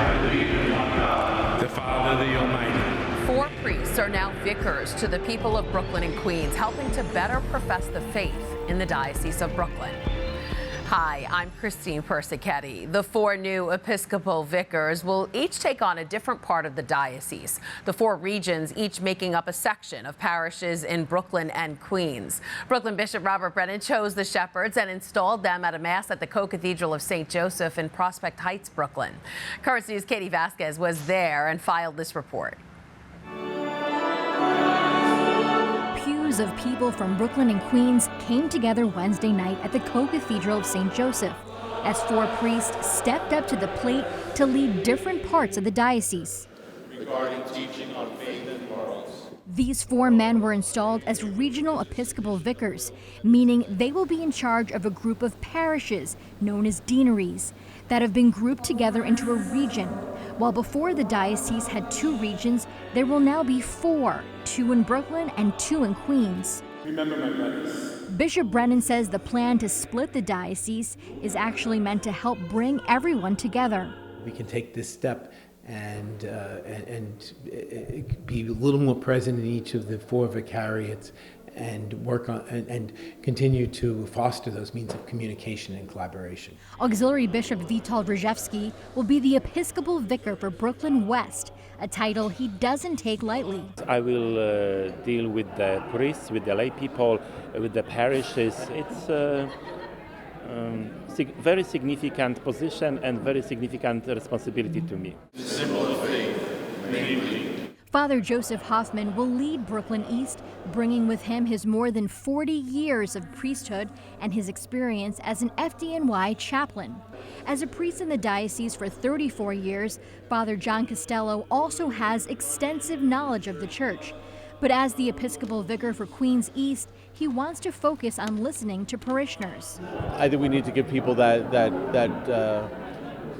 I believe in one God, the Father, the Almighty. 4 priests are now vicars to the people of Brooklyn and Queens, helping to better profess the faith in the Diocese of Brooklyn. Hi, I'm Christine Persichetti. The 4 new Episcopal vicars will each take on a different part of the diocese. The 4 regions each making up a section of parishes in Brooklyn and Queens. Brooklyn Bishop Robert Brennan chose the shepherds and installed them at a mass at the Co-Cathedral of St. Joseph in Prospect Heights, Brooklyn. Currents News' Katie Vasquez was there and filed this report. Pews of people from Brooklyn and Queens came together Wednesday night at the Co-Cathedral of St. Joseph as 4 priests stepped up to the plate to lead different parts of the diocese. Regarding teaching on faith and morals. These 4 men were installed as regional Episcopal vicars, meaning they will be in charge of a group of parishes known as deaneries that have been grouped together into a region. While before the diocese had 2 regions, there will now be 4, 2 in Brooklyn and 2 in Queens. Remember my brothers. Bishop Brennan says the plan to split the diocese is actually meant to help bring everyone together. We can take this step and be a little more present in each of the 4 vicariates and work on and continue to foster those means of communication and collaboration. Auxiliary Bishop Witold Rajewski will be the Episcopal Vicar for Brooklyn West, a title he doesn't take lightly. I will deal with the priests, with the lay people, with the parishes. It's a very significant position and very significant responsibility to me. The symbol of faith, namely. Father Joseph Hoffman will lead Brooklyn East, bringing with him his more than 40 years of priesthood and his experience as an FDNY chaplain. As a priest in the diocese for 34 years, Father John Costello also has extensive knowledge of the church. But as the Episcopal Vicar for Queens East, he wants to focus on listening to parishioners. I think we need to give people that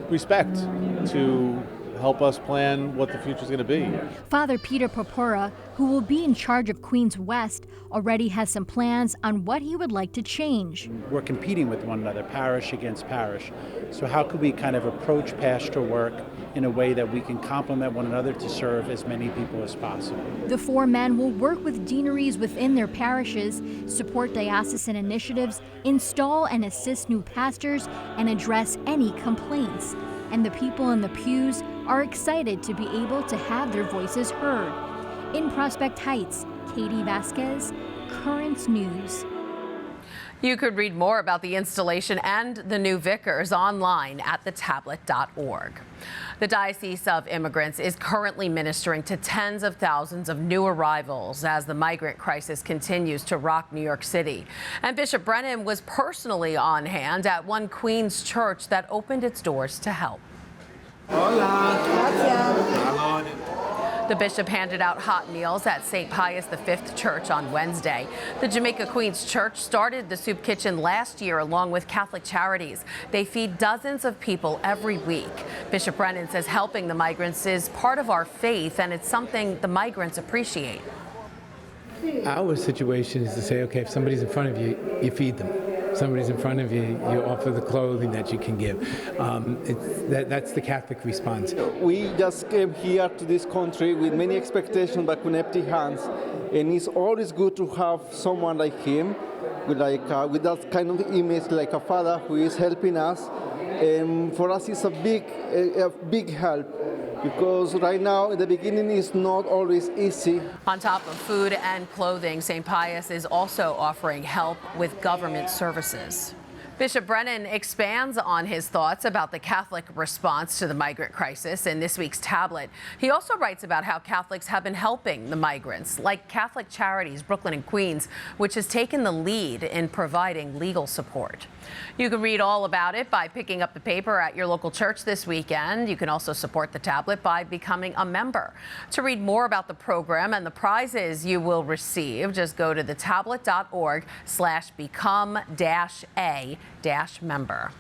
respect to help us plan what the future is going to be. Father Peter Popora, who will be in charge of Queens West, already has some plans on what he would like to change. We're competing with one another, parish against parish. So how could we kind of approach pastoral work in a way that we can complement one another to serve as many people as possible? The 4 men will work with deaneries within their parishes, support diocesan initiatives, install and assist new pastors, and address any complaints. And the people in the pews are excited to be able to have their voices heard. In Prospect Heights, Katie Vasquez, Currents News. You could read more about the installation and the new vicars online at thetablet.org. The Diocese of Immigrants is currently ministering to tens of thousands of new arrivals as the migrant crisis continues to rock New York City. And Bishop Brennan was personally on hand at one Queens church that opened its doors to help. The bishop handed out hot meals at St. Pius V Church on Wednesday. The Jamaica Queens Church started the soup kitchen last year along with Catholic Charities. They feed dozens of people every week. Bishop Brennan says helping the migrants is part of our faith, and it's something the migrants appreciate. Our situation is to say, okay, if somebody's in front of you, you feed them. If somebody's in front of you, you offer the clothing that you can give. That's the Catholic response. We just came here to this country with many expectations but with empty hands. And it's always good to have someone like him, with that kind of image, like a father who is helping us. And for us, it's a big help. Because right now, in the beginning, it's not always easy. On top of food and clothing, St. Pius is also offering help with government services. Bishop Brennan expands on his thoughts about the Catholic response to the migrant crisis in this week's tablet. He also writes about how Catholics have been helping the migrants, like Catholic Charities Brooklyn and Queens, which has taken the lead in providing legal support. You can read all about it by picking up the paper at your local church this weekend. You can also support the tablet by becoming a member. To read more about the program and the prizes you will receive, just go to thetablet.org/become-a-member.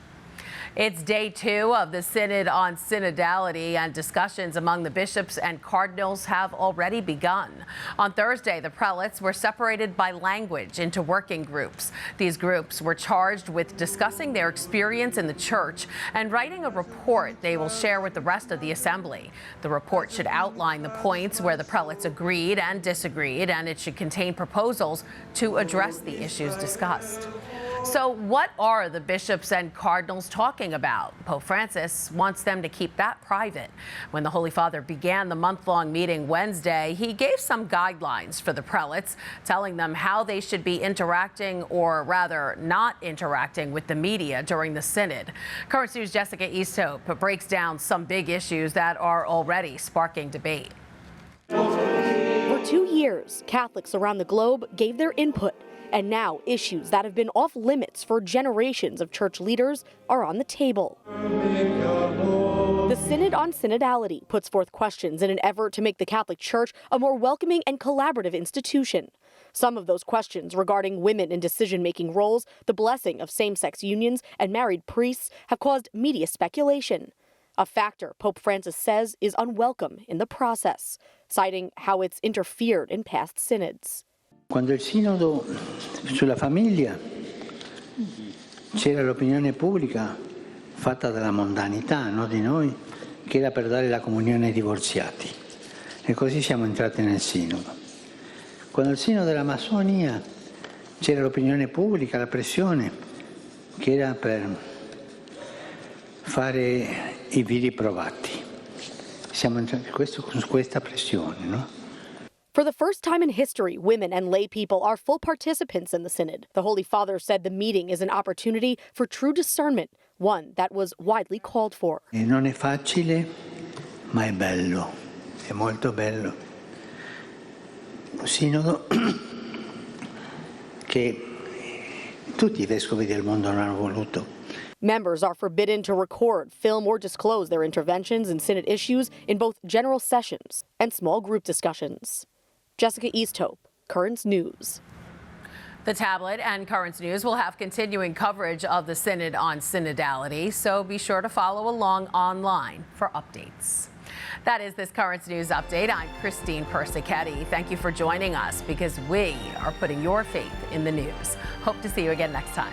It's day 2 of the Synod on Synodality, and discussions among the bishops and cardinals have already begun. On Thursday, the prelates were separated by language into working groups. These groups were charged with discussing their experience in the church and writing a report they will share with the rest of the assembly. The report should outline the points where the prelates agreed and disagreed, and it should contain proposals to address the issues discussed. So what are the bishops and cardinals talking about? Pope Francis wants them to keep that private. When the Holy Father began the month-long meeting Wednesday, he gave some guidelines for the prelates, telling them how they should be interacting, or rather not interacting, with the media during the Synod. Currents News' Jessica Easthope breaks down some big issues that are already sparking debate. For 2 years, Catholics around the globe gave their input. And now issues that have been off limits for generations of church leaders are on the table. The Synod on Synodality puts forth questions in an effort to make the Catholic Church a more welcoming and collaborative institution. Some of those questions regarding women in decision-making roles, the blessing of same-sex unions, and married priests have caused media speculation. A factor Pope Francis says is unwelcome in the process, citing how it's interfered in past synods. Quando il Sinodo sulla famiglia c'era l'opinione pubblica fatta dalla mondanità, no, di noi, che era per dare la comunione ai divorziati. E così siamo entrati nel Sinodo. Quando il Sinodo della Massonia c'era l'opinione pubblica, la pressione, che era per fare i viri provati. Siamo entrati con questa pressione, no? For the first time in history, women and lay people are full participants in the Synod. The Holy Father said the meeting is an opportunity for true discernment, one that was widely called for. E non è facile, ma è bello, è molto bello. Un sinodo che tutti i vescovi del mondo non hanno voluto. Members are forbidden to record, film, or disclose their interventions in Synod issues in both general sessions and small group discussions. Jessica Easthope, Currents News. The tablet and Currents News will have continuing coverage of the Synod on Synodality, so be sure to follow along online for updates. That is this Currents News update. I'm Christine Persichetti. Thank you for joining us, because we are putting your faith in the news. Hope to see you again next time.